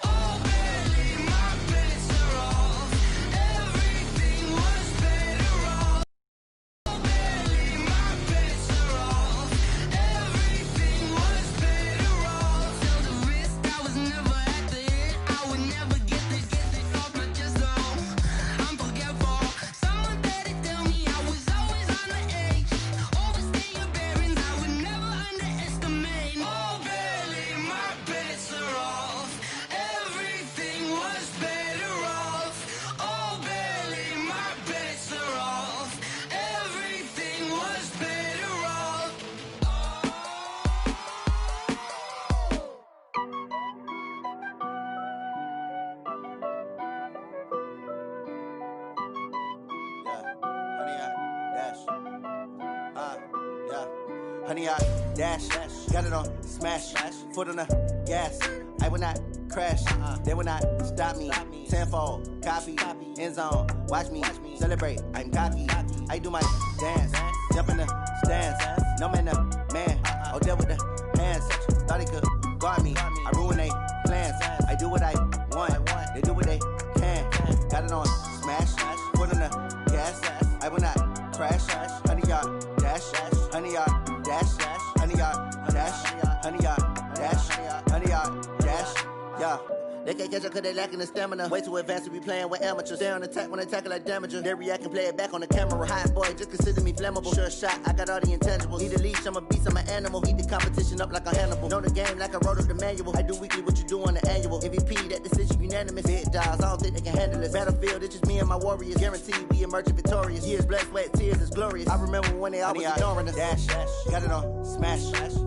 Oh, barely, my bets are off. Everything was better off. Oh, barely, my bets are off. Everything was better off. Till the risk, I was never at the hit. I would never get this off, but just know I'm forgetful. Someone better tell me I was always on the edge. Overstay your bearings, I would never underestimate. Oh, barely, my bets are off. Everything was better off. Oh, barely, my bets are off. Everything was better off. Honey, I dash, got it on smash, foot on the gas. I will not crash, they will not stop me. Tenfold, copy, end zone, watch me celebrate. I'm cocky, I do my dance, jump in the stands. No man, man, I'll deal with the hands. Thought he could guard me, I ruin they plans. I do what I want, they do what they can. Got it on smash, foot on the gas. I will not crash, honey, y'all dash, honey, y'all dash, honey, y'all dash, honey, y'all dash, honey, y'all dash, yeah. They can't catch up cause they lacking the stamina. Way too advanced to be playing with amateurs. Stay on attack when they tackle like damager. They react and play it back on the camera. Hot boy, just consider me flammable. Sure shot, I got all the intangibles. Need a leash, I'm a beast, I'm an animal. Eat the competition up like a Hannibal. Know the game like I wrote up the manual. I do weekly what you do on the annual. MVP, that decision unanimous. Big dials, I don't think they can handle it. Battlefield, it's just me and my warriors. Guaranteed we emerging victorious. Years, blood, sweat, tears, it's glorious. I remember when they always ignoring us. Dash, got it on smash,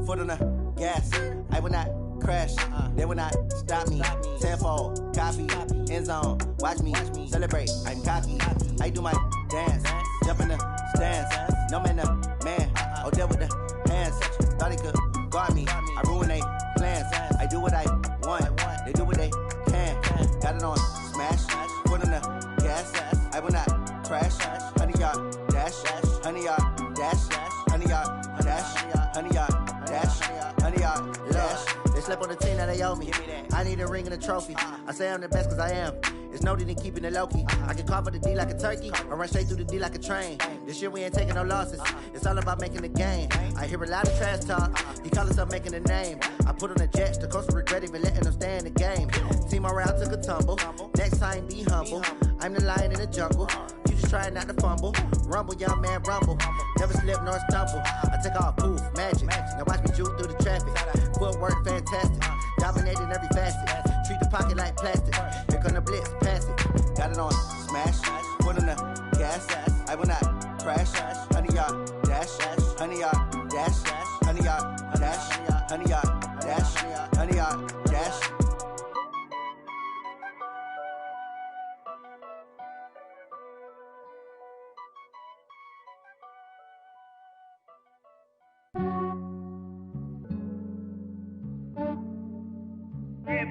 foot on the gas. I will not crash, they will not stop me. Tenfold, copy, end zone, watch me celebrate. I'm cocky, I do my dance, jump in the stands. No man, man, I'll deal with the hands. Thought he could guard me, I ruin they plans. I do what I want, they do what they can. Got it on smash, foot on the gas. I will not crash, honey, y'all dash, honey, y'all dash, honey, y'all dash, honey, y'all dash, honey, y'all dash. They slept on the team that they owe me. I need a ring and a trophy. I say I'm the best cause I am. It's no need in keeping it low-key. I can carve up the D like a turkey or run straight through the D like a train. This year we ain't taking no losses. It's all about making the game. I hear a lot of trash talk. He call himself making a name. I put on the jets. The coach will regret even letting them stay in the game. Team morale took a tumble. Next time be humble. I'm the lion in the jungle. You just trying not to fumble. Rumble, young man, rumble. Never slip nor stumble. I take off, poof, magic. Now watch me juke through the traffic. Footwork fantastic. Dominating every facet. Treat the pocket like plastic. Here come the blitz, pass it. Got it on smash, foot on the gas. I will not crash, honey, y'all dash, honey, y'all dash, honey, y'all dash, honey, y'all dash, honey, y'all dash.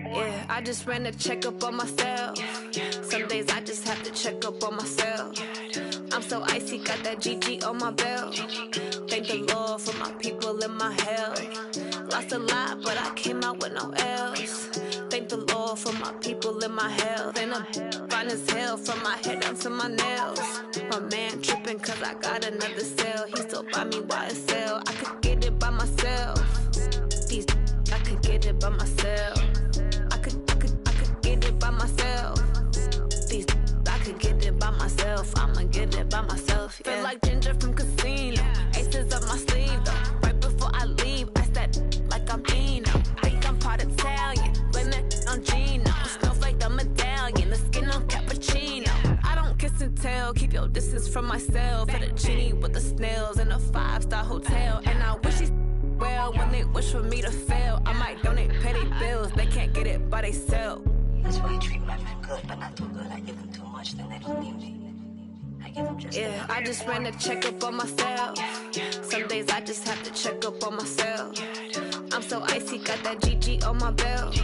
Yeah, I just ran a checkup on myself. Some days I just have to check up on myself. I'm so icy, got that GG on my belt. Thank the Lord for my people in my health. Lost a lot, but I came out with no else. Thank the Lord for my people in my health. And I'm fine as hell from my head down to my nails. My man tripping cause I got another cell. He still buy me YSL. I could get it by myself. These I could get it by myself. I could get it by myself. These I could get it by myself. I'ma get it by myself. Yeah. Feel like Ginger from Casino. Aces up my sleeve though. Right before I leave, I step like I'm Dino. Think I'm part Italian. Blame that on Gino. Snowflake the medallion. The skin on cappuccino. I don't kiss and tell. Keep your distance from myself. Fettuccine with the snails in a 5-star hotel. And I wish he's well when they wish for me to fail. I might donate, pay their bills. They can't get it by they sell. That's why you treat my men good, but not too good. I give them too much, then they don't need me. I give them just yeah, I just ran a checkup on myself. Some days I just have to check up on myself. I'm so icy, got that GG on my belt.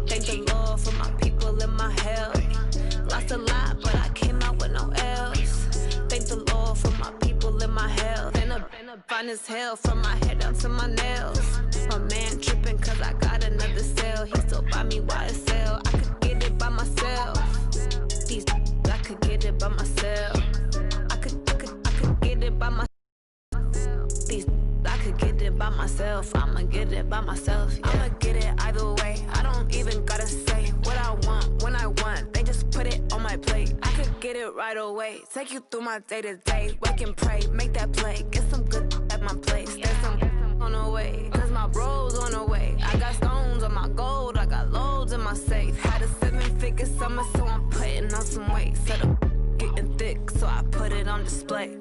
Thank the Lord for my people in my health. Lost a lot, but I came out with no else. Thank the Lord for my people in my health. And I'm fine as hell from my head down to my nails. My man tripping cause I got another cell. He still buy me YSL. I could get it by myself. These I could get it by myself. I could get it by myself. These I could get it by myself. I'ma get it by myself. Yeah. I'ma get it either way. I don't even gotta say what I want when I want. They just put it on my plate. I could get it right away. Take you through my day to day. Wake and pray, make that play. Get some good at my place. There's some on the way, cause my bros on the way. I got stones on my gold. I got loads in my safe. Had a 7-figure summer, so I'm putting on some weight. Set up getting thick, so I put it on display.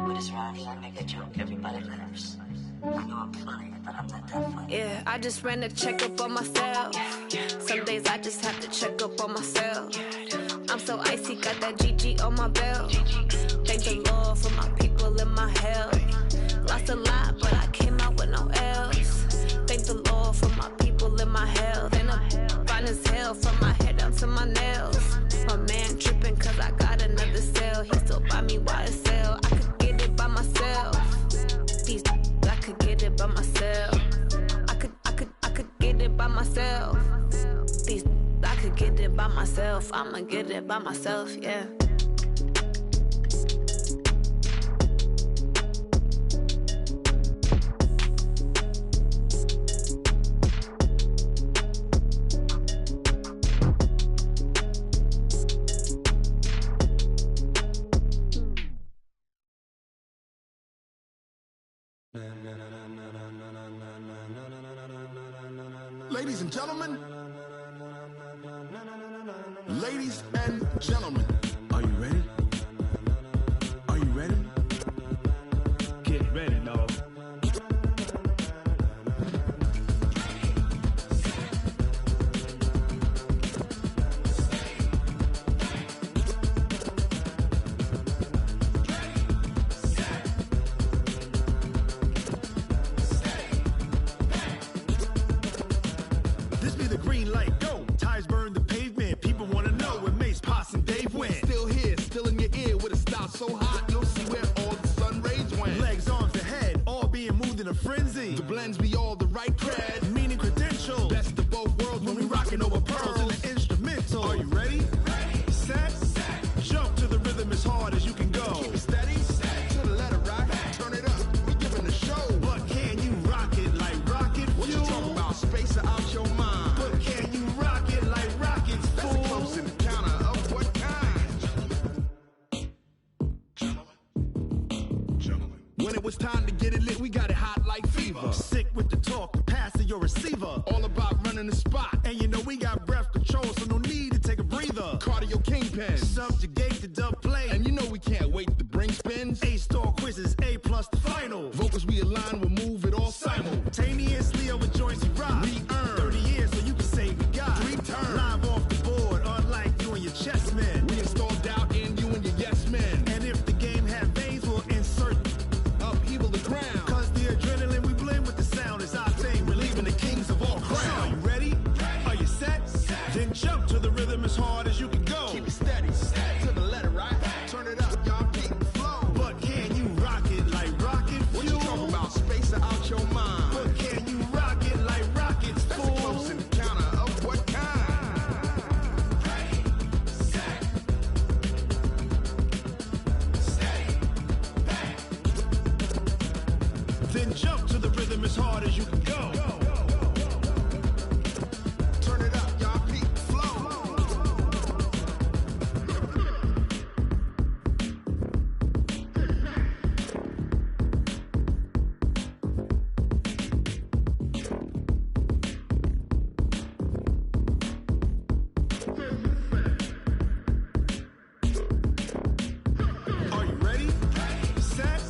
With this rhyme, I make a joke, everybody laughs. I know I'm funny, but I'm not that funny. Yeah, I just ran a checkup on myself. Some days I just have to check up on myself. I'm so icy, got that GG on my belt. Thank the Lord for my people in my health. Lost a lot, but I came out with no L's. Thank the Lord for my people in my health. And I'm fine as hell from my head down to my nails. My man tripping cause I got another cell. He still buy me YSL. I could get it by myself. These I could get it by myself. I could get it by myself. These I could get it by myself. I'ma get it by myself, yeah. Ladies and gentlemen, ladies and gentlemen, are you ready? Are you ready? Get ready, dog. This be the green light, go. Tires burn the pavement. People wanna know where Mace, Pops, and Dave went. Still here, still in your ear with a style so hot, you'll see where all the sun rays went. Legs, arms, the head, all being moved in a frenzy. The blends be all the right cred, meaning credentials. Best of both worlds when we rockin' over pearls in the instrumental. Are you ready? Ready. Set. Jump to the rhythm as hard as you can go. Keep it steady. To the letter right. Turn it up. We giving the show. But can you rock it like rocket fuel? What you talking about? Space out your mind. But can you rock it like rockets, fool? That's a close encounter of what kind? Gentlemen. When it was time to get it lit, we got it hot like fever. Sick with the talk, passing your receiver. All about running the spot. And you know we got breath control, so no need to take a breather. Cardio kingpin. Subjugate the dub play. And you know we can't wait to bring spins. A-star quizzes, A+ the final. Vocals we align, we'll move it all simultaneously over joints we rock. We earn 30 years so you can say we got 3 turns. Live off the board, unlike you and your chess men. We install doubt in you and your yes men. And if the game had veins, we'll insert upheaval the ground. Cause the adrenaline we blend with the sound is our thing. We're leaving the kings of all crowns. So are you ready? Are you set? Then jump to the rhythm as hard as you can go. Keep it steady. To the letter right. Turn it up, y'all beat the flow. But can you rock it like rocket fuel? What you talking about? Space out your mind. But can you rock it like rockets, fool? That's a close encounter of what kind? Ready, set, steady, back. Then jump to the rhythm as hard as you can go. Turn it up, y'all beat the flow. Are you ready? Set.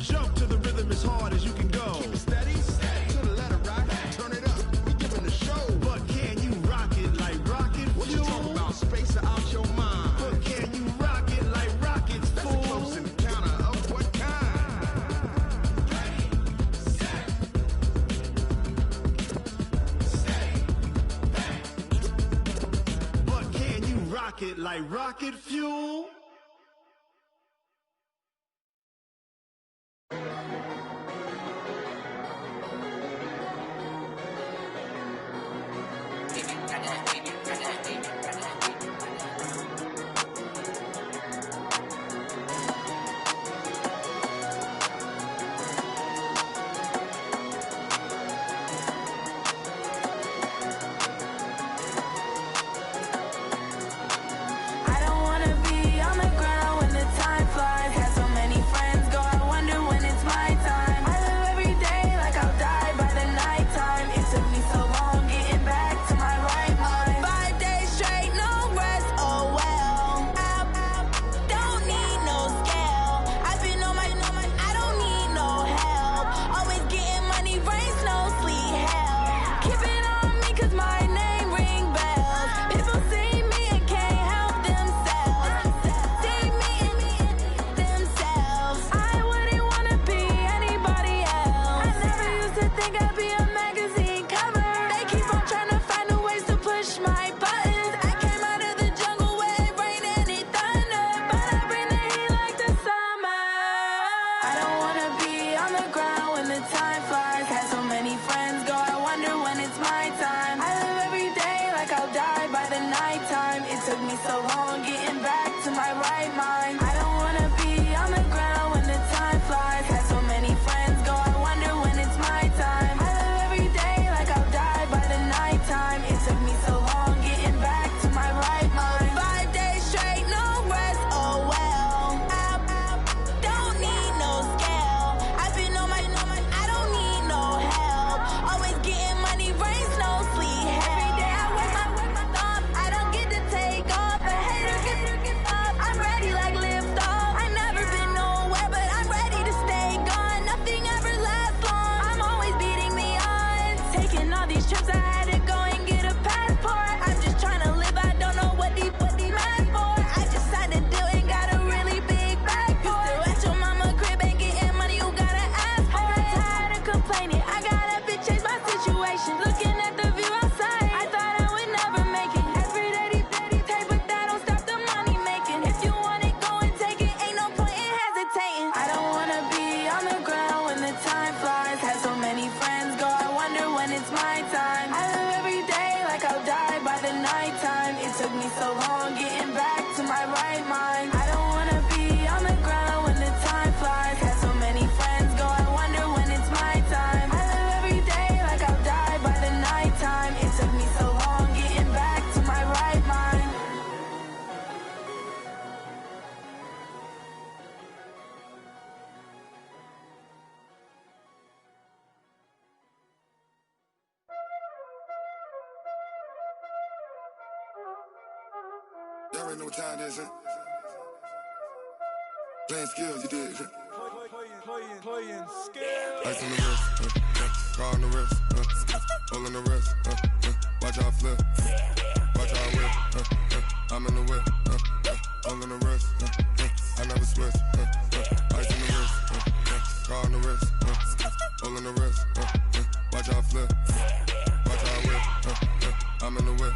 Jump to the rhythm as hard as you can go. Keep it steady. To the letter right. Turn it up. We giving the show. But can you rock it like rocket fuel? What you talking about? Space out your mind. But can you rock it like rockets, fool? That's a close encounter of what kind? Ready, set, steady, back. But can you rock it like rocket fuel? by the nighttime. It took me so long getting back to my right mind. I don't wanna be on the ground when the time flies. Had so many friends go, I wonder when it's my time. I live every day like I'll die by the nighttime. It took me so long getting back to my right mind. 5 days straight, no rest, oh well. I don't need no scale. I've been on my, I don't need no help. Always getting money, rains, no sleep. Every day I work my thumb. I don't get to take off. A hater get up. I'm ready like lift off. I never been nowhere, but I'm ready to stay gone. Nothing ever lasts long. I'm always beating the odds. Taking all these trips, I had to go and get a passport. I'm just trying to live. I don't know what these mad for. I just signed a deal and got a really big bag for it. Still at your mama crib and getting money, you gotta ask for it. Tired of complaining. I got up and changed my situation. Looking at the view outside, I thought I would never make it. Every day they take, but that don't stop the money making. If you want it, go and take it. Ain't no point in hesitating. I don't wanna be on the ground when the time flies. Had so many friends go, I wonder when it's my time. I live every day like I'll die by the nighttime. It took me so long getting back to my right mind. I don't wanna be on the ground when the time flies. Had so many friends go, I wonder when it's my time. I live every day like I'll die by the nighttime. It took me so long getting back to my right mind. Y'all already know what time it is, huh? Playing skills, you did, huh? Playing skills. Ice on the wrist, car on the wrist, hole in the wrist, watch how I flip, watch how I whip, I'm in the whip, hole in the wrist, I never switch, ice on the wrist, car on the wrist, hole in the wrist, watch how I flip, watch how I whip, I'm in the whip,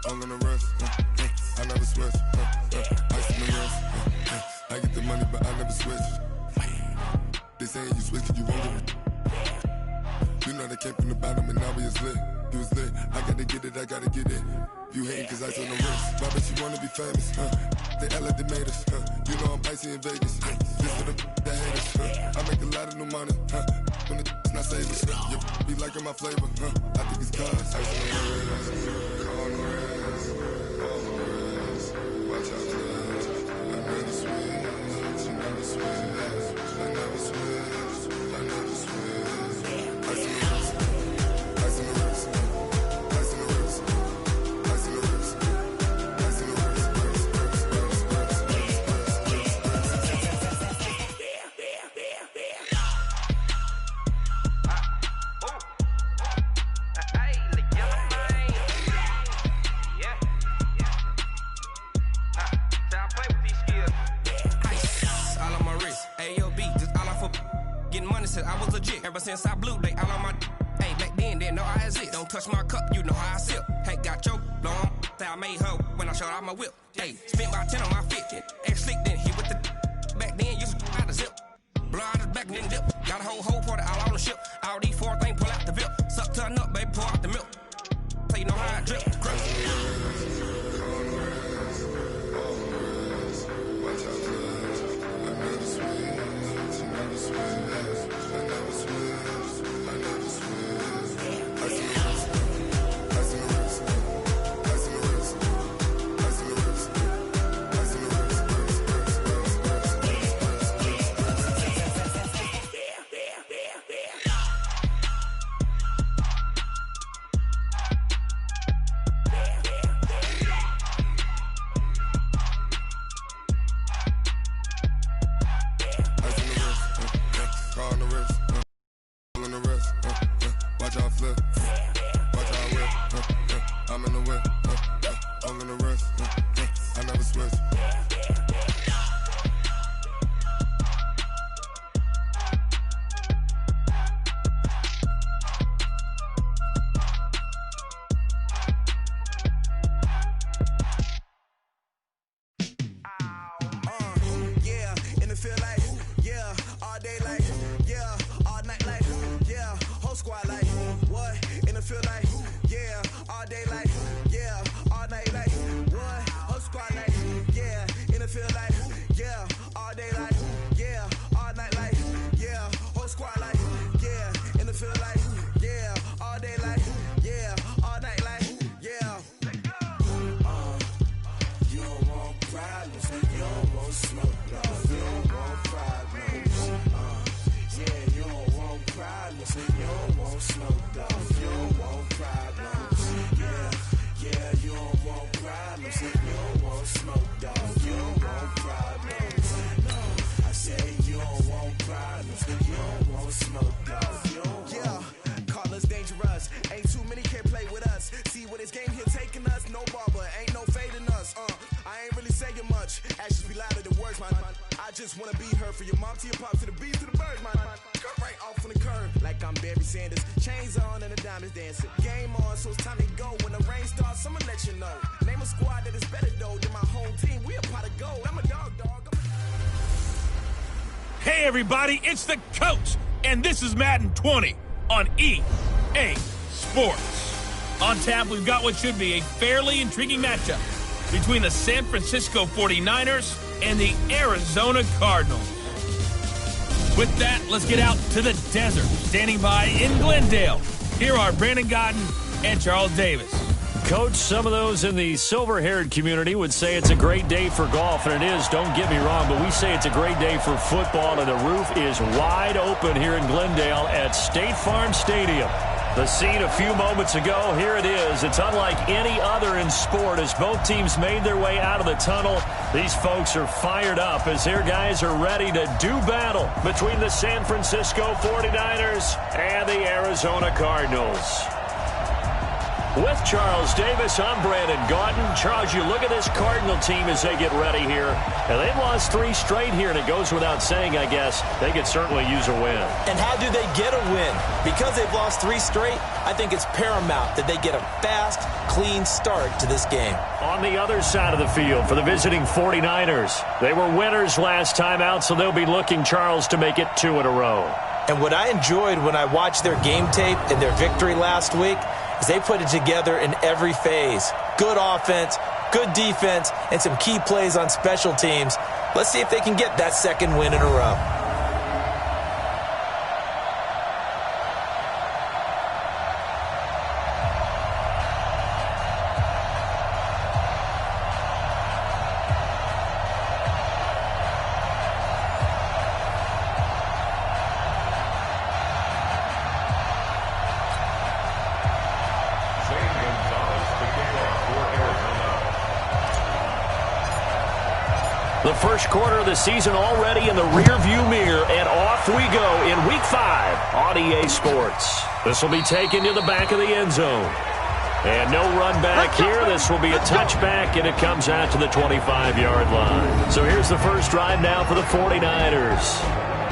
hole in the wrist, I never switch, ice on the wrist, I get the money but I never switch. They saying you switch cause you won't get it. You know they came from the bottom and now we is lit. You was lit, I gotta get it, I gotta get it. You hating cause ice on the wrist. Why bet you wanna be famous, They act like they made us, You know I'm icy in Vegas, This for the that hate us, I make a lot of new money, When the not save us, You be liking my flavor, I think it's cause ice on the wrist, on the wrist, on the wrist. Watch out, cuz I never switch, you never switch. I never switch, I never switch. Ice on the wrist, ice on the wrist, ice on the wrist, ice on the wrist, ice on the wrist, Getting money since I was legit. Ever since I blew, they all on my. Hey, back then, didn't know I exist. Don't touch my cup, you know how I sip. Hey, got your long. Say I made her when I showed out my whip. Hey, spent about 10 on my fit. Ex slick, then hit with the. Back then, used to out the zip. Blow out his back and then dip. Got a whole party all on the ship. All these 4 things pull out the VIP. Suck to a nut, baby, pour out the milk. So you know how I drip. Grip. You don't want smoke, dog. You don't want problems. Yeah, you don't want problems. You don't want smoke, dog. You don't want problems. No, I say you don't want problems. You don't want smoke, dog. You don't want. Call us dangerous. Ain't too many can play with us. See what this game here taking us. No barber, ain't no fading us. I ain't really saying much. Actions be louder than words, man. I just wanna be heard for your mom to your pop to the bees to the birds, man. Cut right off on the curb like I'm Barry Sanders. Chains on and the diamonds dancing. Game on, so it's time to go. When the rain starts, I'ma let you know. Name a squad that is better though than my home team. We a pot of gold. I'm a dog. Hey everybody, it's the coach, and this is Madden 20 on EA Sports. On tap, we've got what should be a fairly intriguing matchup between the San Francisco 49ers and the Arizona Cardinals. With that, let's get out to the desert. Standing by in Glendale, here are Brandon Godden and Charles Davis. Coach, some of those in the silver-haired community would say it's a great day for golf, and it is, don't get me wrong, but we say it's a great day for football, and the roof is wide open here in Glendale at State Farm Stadium. The scene a few moments ago, here it is. It's unlike any other in sport as both teams made their way out of the tunnel. These folks are fired up as their guys are ready to do battle between the San Francisco 49ers and the Arizona Cardinals. With Charles Davis, I'm Brandon Gaudin. Charles, you look at this Cardinal team as they get ready here. And they've lost 3 straight here, and it goes without saying, I guess, they could certainly use a win. And how do they get a win? Because they've lost 3 straight, I think it's paramount that they get a fast, clean start to this game. On the other side of the field for the visiting 49ers, they were winners last time out, so they'll be looking, Charles, to make it 2 in a row. And what I enjoyed when I watched their game tape and their victory last week is they put it together in every phase. Good offense, good defense, and some key plays on special teams. Let's see if they can get that 2nd win in a row. The first quarter of the season already in the rearview mirror, and off we go in Week 5 on EA Sports. This will be taken to the back of the end zone. And no run back here. This will be a touchback, and it comes out to the 25-yard line. So here's the first drive now for the 49ers.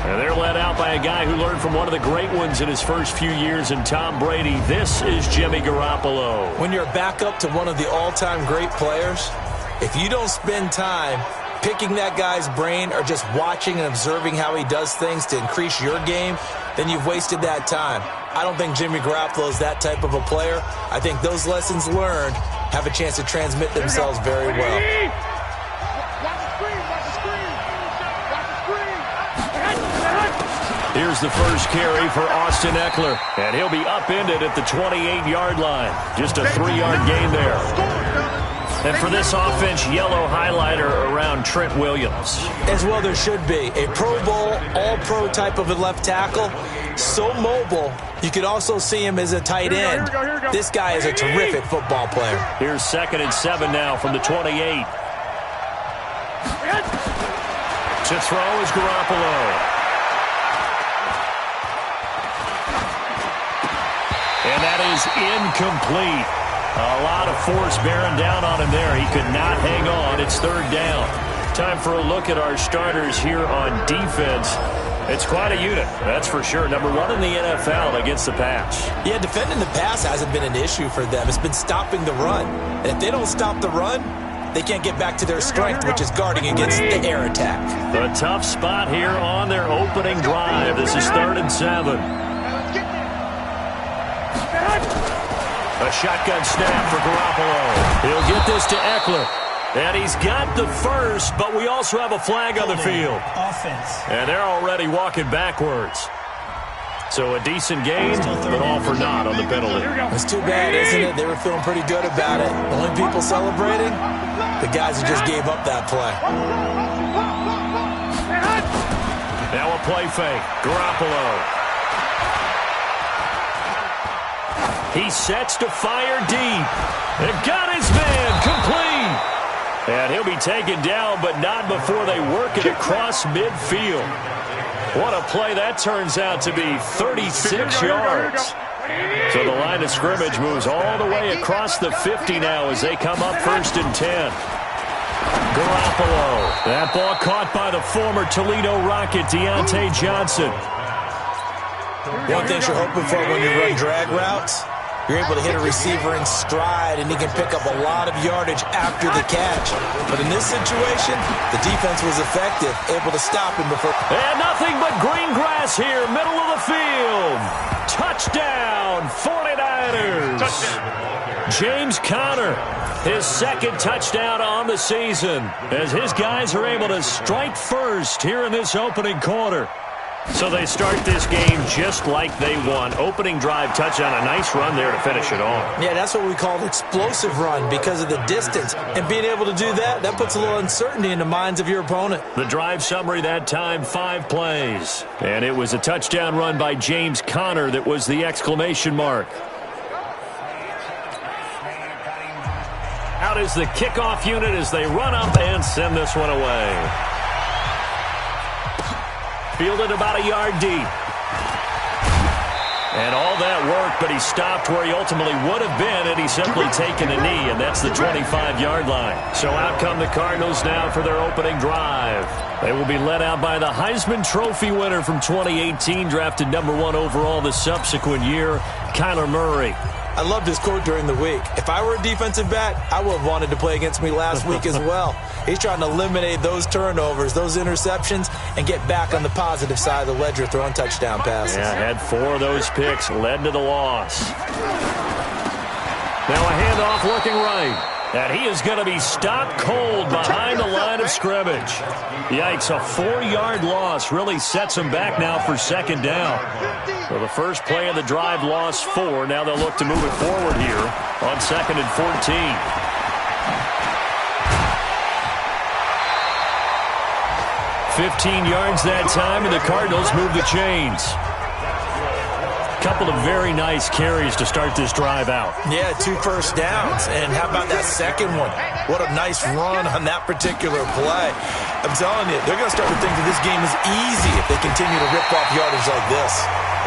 And they're led out by a guy who learned from one of the great ones in his first few years in Tom Brady. This is Jimmy Garoppolo. When you're back up to one of the all-time great players, if you don't spend time picking that guy's brain or just watching and observing how he does things to increase your game, then you've wasted that time. I don't think Jimmy Garoppolo is that type of a player. I think those lessons learned have a chance to transmit themselves very well. Here's the first carry for Austin Eckler, and he'll be upended at the 28-yard line. Just a 3-yard gain there. And for this offense, yellow highlighter around Trent Williams. As well there should be. A Pro Bowl, all-pro type of a left tackle. So mobile, you could also see him as a tight end. This guy is a terrific football player. Here's 2nd and 7 now from the 28. To throw is Garoppolo. And that is incomplete. A lot of force bearing down on him there. He could not hang on. It's 3rd down. Time for a look at our starters here on defense. It's quite a unit, that's for sure. Number 1 in the NFL against the pass. Yeah, defending the pass hasn't been an issue for them. It's been stopping the run. And if they don't stop the run, they can't get back to their strength, which is guarding against the air attack. A tough spot here on their opening drive. This is 3rd and 7. A shotgun snap for Garoppolo. He'll get this to Eckler. And he's got the first, but we also have a flag on the field. Offense. And they're already walking backwards. So a decent gain, but all for naught on the penalty. It's too bad, isn't it? They were feeling pretty good about it. The only people celebrating, the guys who just gave up that play. Now a play fake. Garoppolo. He sets to fire deep. And got his man complete. And he'll be taken down, but not before they work it across midfield. What a play that turns out to be, 36 yards. So the line of scrimmage moves all the way across the 50 now as they come up 1st and 10. Garoppolo. That ball caught by the former Toledo Rocket, Deontay Johnson. One thing you're hoping for when you run drag routes, you're able to hit a receiver in stride, and he can pick up a lot of yardage after the catch. But in this situation, the defense was effective, able to stop him before. And nothing but green grass here, middle of the field. Touchdown, 49ers. Touchdown. James Conner, his 2nd touchdown on the season, as his guys are able to strike first here in this opening quarter. So they start this game just like they won. Opening drive touchdown, a nice run there to finish it off. Yeah, that's what we call an explosive run because of the distance. And being able to do that, that puts a little uncertainty in the minds of your opponent. The drive summary that time, 5 plays. And it was a touchdown run by James Conner that was the exclamation mark. Out is the kickoff unit as they run up and send this one away. Fielded about a yard deep. And all that work, but he stopped where he ultimately would have been had he simply taken a knee, and that's the 25-yard line. So out come the Cardinals now for their opening drive. They will be led out by the Heisman Trophy winner from 2018, drafted number 1 overall the subsequent year, Kyler Murray. I loved his quote during the week. If I were a defensive back, I would have wanted to play against me last week as well. He's trying to eliminate those turnovers, those interceptions, and get back on the positive side of the ledger throwing touchdown passes. Yeah, had 4 of those picks, led to the loss. Now a handoff looking right. And he is going to be stopped cold behind the line of scrimmage. Yikes, a 4-yard loss really sets him back now for 2nd down. So the first play of the drive lost 4. Now they'll look to move it forward here on 2nd and 14. $15 yards that time, and the Cardinals move the chains. Couple of very nice carries to start this drive out. Yeah, 2 first downs. And how about that second one? What a nice run on that particular play. I'm telling you, they're going to start to think that this game is easy if they continue to rip off yardage like this.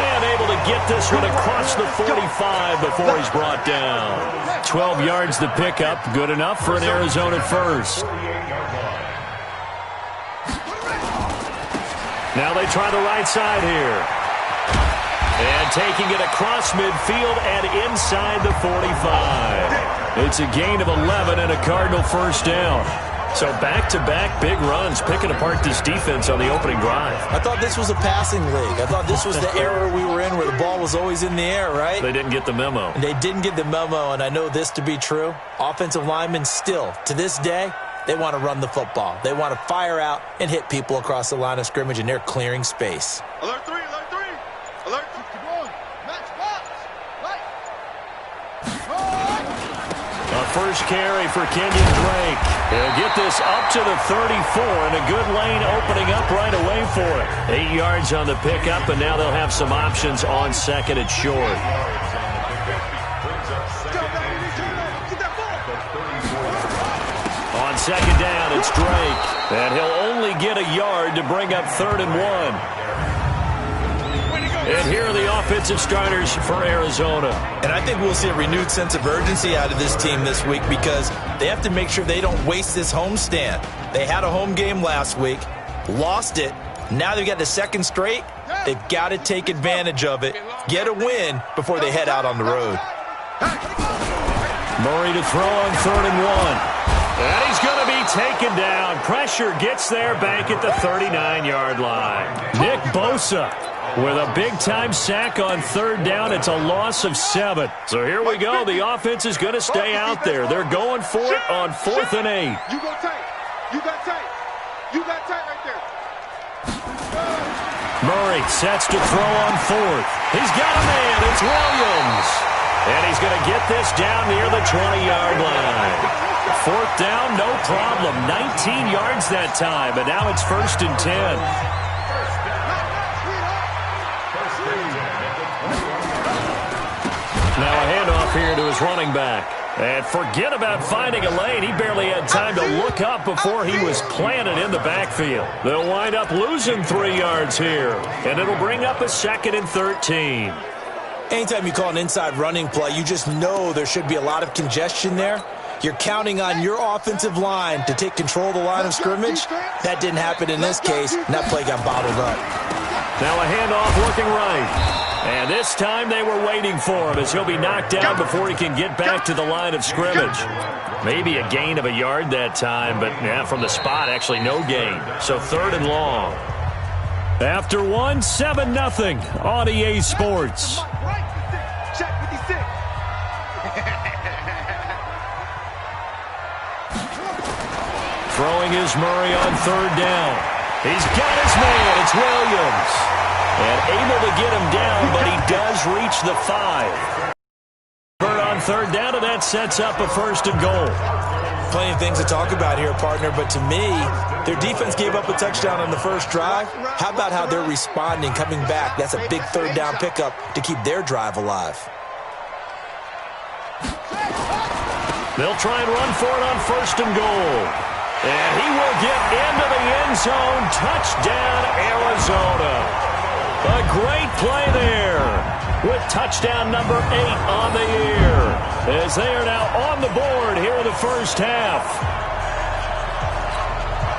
And able to get this one across the 45 before he's brought down. 12 yards to pick up. Good enough for an Arizona first. Now they try the right side here. And taking it across midfield and inside the 45. It's a gain of 11 and a Cardinal first down. So back-to-back big runs, picking apart this defense on the opening drive. I thought this was a passing league. I thought this was the era we were in where the ball was always in the air, right? They didn't get the memo. And they didn't get the memo, and I know this to be true. Offensive linemen still, to this day, they want to run the football. They want to fire out and hit people across the line of scrimmage, and they're clearing space. Alert 3, alert 3. Alert 51. Match box. Right. A first carry for Kenyon Drake. He'll get this up to the 34, and a good lane opening up right away for it. 8 yards on the pickup, and now they'll have some options on 2nd and short. On 2nd down, it's Drake. And he'll only get a yard to bring up 3rd and 1. And here are the offensive starters for Arizona. And I think we'll see a renewed sense of urgency out of this team this week because they have to make sure they don't waste this homestand. They had a home game last week, lost it. Now they've got the 2nd straight. They've got to take advantage of it, get a win before they head out on the road. Murray to throw on 3rd and 1. And he's going to be taken down. Pressure gets there back at the 39-yard line. Nick Bosa with a big-time sack on 3rd down. It's a loss of 7. So here we go. The offense is going to stay out there. They're going for it on 4th and 8. You go tight. You got tight. You got tight right there. Murray sets to throw on 4th. He's got a man. It's Williams. And he's going to get this down near the 20-yard line. 4th down, no problem. 19 yards that time, and now it's 1st and 10. Now a his running back. And forget about finding a lane. He barely had time to look up before he was planted in the backfield. They'll wind up losing 3 yards here, and it'll bring up a 2nd and 13. Anytime you call an inside running play, you just know there should be a lot of congestion there. You're counting on your offensive line to take control of the line of scrimmage. That didn't happen in this case, and that play got bottled up. Now a handoff looking right. And this time they were waiting for him as he'll be knocked down before he can get back to the line of scrimmage. Maybe a gain of a yard that time, but from the spot, actually no gain. So 3rd and long. After 1, 7-0 on EA Sports. Throwing is Murray on 3rd down. He's got his man. It's Williams. And able to get him down, but he does reach the 5. On 3rd down, and that sets up a 1st and goal. Plenty of things to talk about here, partner, but to me, their defense gave up a touchdown on the first drive. How about how they're responding, coming back? That's a big 3rd down pickup to keep their drive alive. They'll try and run for it on 1st and goal. And he will get into the end zone. Touchdown, Arizona. A great play there with touchdown number 8 on the year as they are now on the board here in the first half.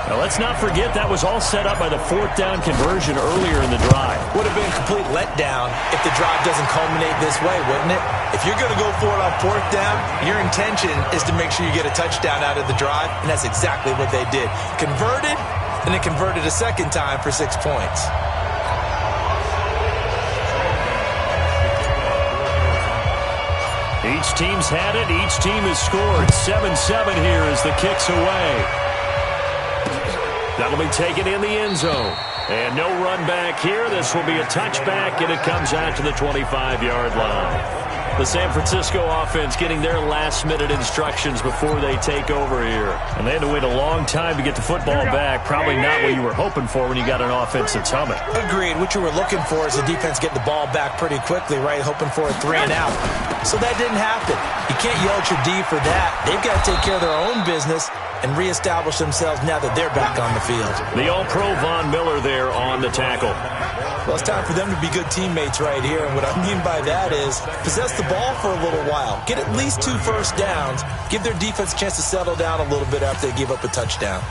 Now let's not forget that was all set up by the 4th down conversion earlier in the drive. Would have been a complete letdown if the drive doesn't culminate this way, wouldn't it? If you're going to go for it on 4th down, your intention is to make sure you get a touchdown out of the drive, and that's exactly what they did. Converted, and it converted a 2nd time for 6 points. Each team's had it. Each team has scored. 7-7 here as the kick's away. That'll be taken in the end zone. And no run back here. This will be a touchback, and it comes out to the 25-yard line. The San Francisco offense getting their last-minute instructions before they take over here. And they had to wait a long time to get the football back. Probably not what you were hoping for when you got an offense that's humming. Agreed. What you were looking for is the defense getting the ball back pretty quickly, right? Hoping for a 3 and out. So that didn't happen. You can't yell at your D for that. They've got to take care of their own business and reestablish themselves now that they're back on the field. The All-Pro Von Miller there on the tackle. Well, it's time for them to be good teammates right here, and what I mean by that is possess the ball for a little while. Get at least 2 first downs. Give their defense a chance to settle down a little bit after they give up a touchdown.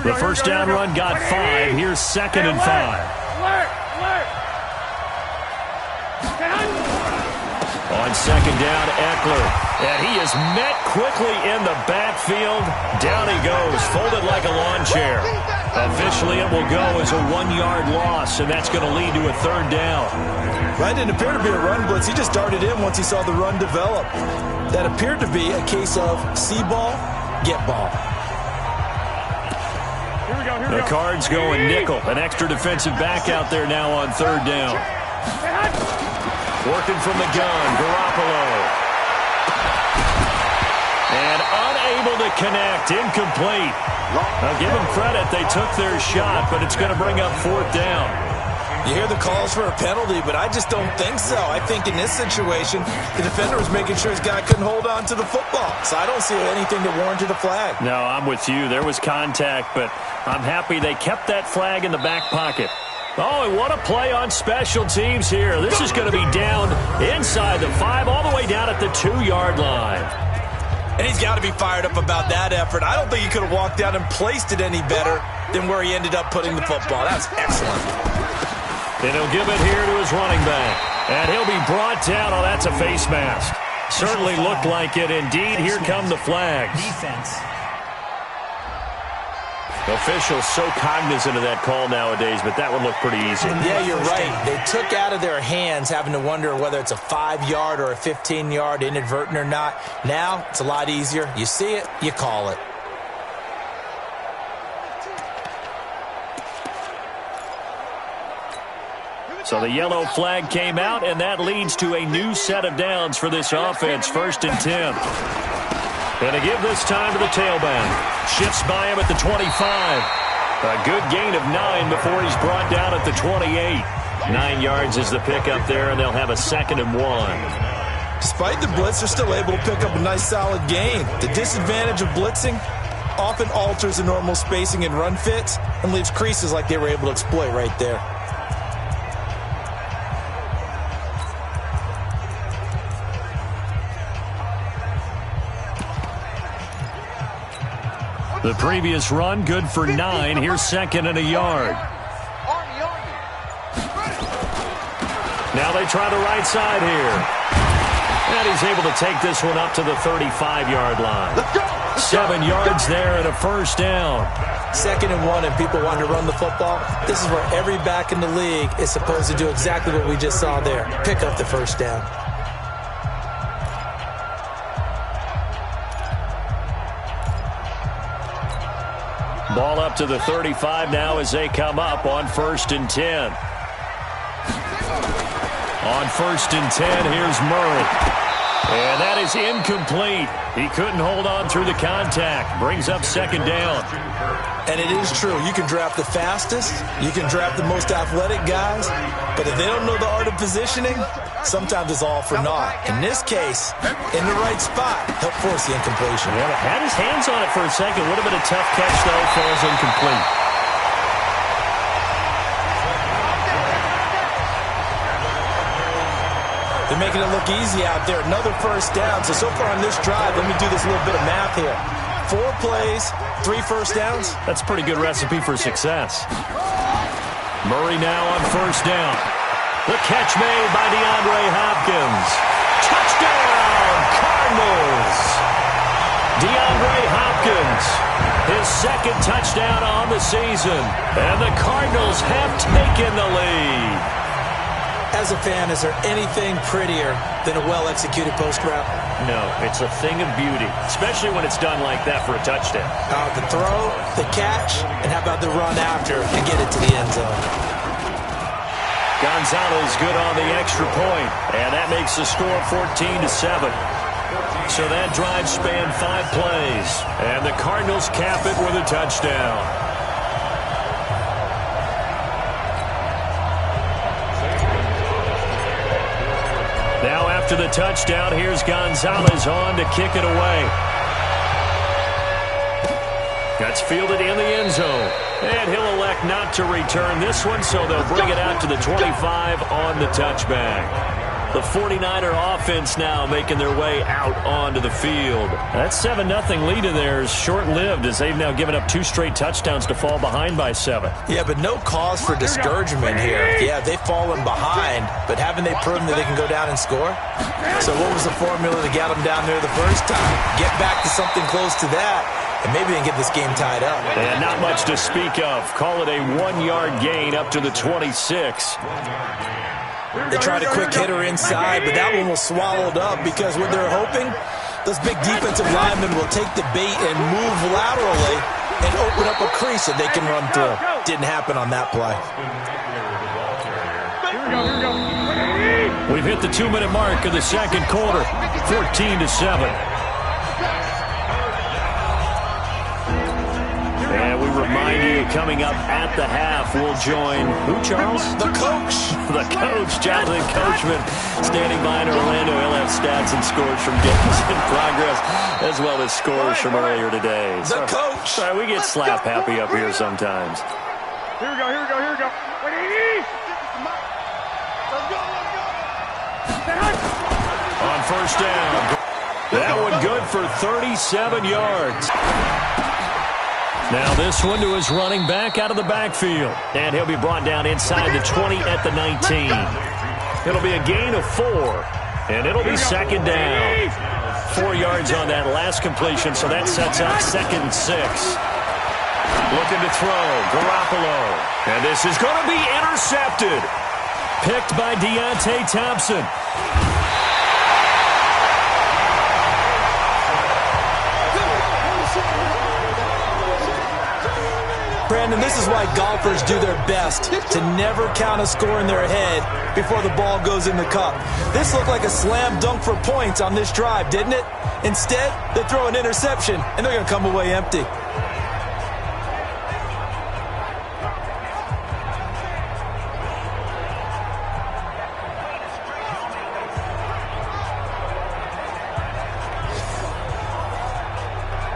The first down run got 5. Here's 2nd and 5. On 2nd down, Eckler. And he is met quickly in the backfield. Down he goes, folded like a lawn chair. Officially, it will go as a 1-yard loss, and that's going to lead to a 3rd down. That didn't appear to be a run blitz. He just darted in once he saw the run develop. That appeared to be a case of see ball, get ball. The Cards going nickel. An extra defensive back out there now on 3rd down. Working from the gun, Garoppolo. And unable to connect, incomplete. Now give them credit, they took their shot, but it's going to bring up 4th down. You hear the calls for a penalty, but I just don't think so. I think in this situation, the defender was making sure his guy couldn't hold on to the football. So I don't see anything that warranted a flag. No, I'm with you. There was contact, but I'm happy they kept that flag in the back pocket. Oh, and what a play on special teams here. This is going to be down inside the 5, all the way down at the 2-yard line. And he's got to be fired up about that effort. I don't think he could have walked out and placed it any better than where he ended up putting the football. That's excellent. And he'll give it here to his running back. And he'll be brought down. Oh, that's a face mask. Certainly looked like it. Indeed, here come the flags. Defense. Officials so cognizant of that call nowadays, but that would look pretty easy. Yeah, you're right. They took out of their hands having to wonder whether it's a 5-yard or a 15-yard inadvertent or not. Now, it's a lot easier. You see it, you call it. So the yellow flag came out, and that leads to a new set of downs for this offense. 1st and 10. And to give this time to the tailback. Shifts by him at the 25. A good gain of 9 before he's brought down at the 28. 9 yards is the pickup there, and they'll have a 2nd and 1. Despite the blitz, they're still able to pick up a nice solid gain. The disadvantage of blitzing often alters the normal spacing and run fits and leaves creases like they were able to exploit right there. The previous run, good for 9. Here's second and a yard. Now they try the right side here. And he's able to take this one up to the 35-yard line. 7 yards there and a first down. 2nd and 1 and people want to run the football. This is where every back in the league is supposed to do exactly what we just saw there. Pick up the first down. Ball up to the 35 now as they come up on 1st and 10. On 1st and 10, here's Murray. And that is incomplete. He couldn't hold on through the contact. Brings up 2nd down. And it is true. You can draft the fastest. You can draft the most athletic guys. But if they don't know the art of positioning, sometimes it's all for naught. In this case, in the right spot, help force the incompletion. Yeah, had his hands on it for a second. Would have been a tough catch, though. Falls incomplete. They're making it look easy out there. Another first down. So far on this drive, let me do this little bit of math here. 4 plays, 3 first downs. That's a pretty good recipe for success. Murray now on 1st down. The catch made by DeAndre Hopkins. Touchdown, Cardinals. DeAndre Hopkins, his 2nd touchdown on the season. And the Cardinals have taken the lead. As a fan, is there anything prettier than a well-executed post route? No, it's a thing of beauty, especially when it's done like that for a touchdown. The throw, the catch, and how about the run after to get it to the end zone? Gonzalez good on the extra point, and that makes the score 14-7. So that drive spanned 5 plays, and the Cardinals cap it with a touchdown. Now after the touchdown, here's Gonzalez on to kick it away. That's fielded in the end zone. And he'll elect not to return this one, so they'll bring it out to the 25 on the touchback. The 49er offense now making their way out onto the field. That 7-0 lead of theirs short-lived as they've now given up 2 straight touchdowns to fall behind by 7. Yeah, but no cause for discouragement here. Yeah, they've fallen behind, but haven't they proven that they can go down and score? So what was the formula to get them down there the first time? Get back to something close to that, and maybe they can get this game tied up. And not much to speak of. Call it a 1-yard gain up to the 26. They tried a quick hitter inside, but that one was swallowed up because what they're hoping, those big defensive linemen will take the bait and move laterally and open up a crease that they can run through. Didn't happen on that play. We've hit the 2-minute mark of the 2nd quarter, 14-7. And we remind you, coming up at the half, we'll join who, Charles? The coach. The coach, Jonathan Coachman, standing by in Orlando. He'll have stats and scores from games in progress, as well as scores from earlier today. The coach. Sorry, we get slap happy up here sometimes. Here we go. On 1st down. That one good for 37 yards. Now this one to his running back out of the backfield. And he'll be brought down inside the 20 at the 19. It'll be a gain of 4. And it'll be 2nd down. 4 yards on that last completion, so that sets up 2nd and 6. Looking to throw, Garoppolo. And this is going to be intercepted. Picked by Deontay Thompson. Brandon, this is why golfers do their best to never count a score in their head before the ball goes in the cup. This looked like a slam dunk for points on this drive, didn't it? Instead, they throw an interception, and they're going to come away empty.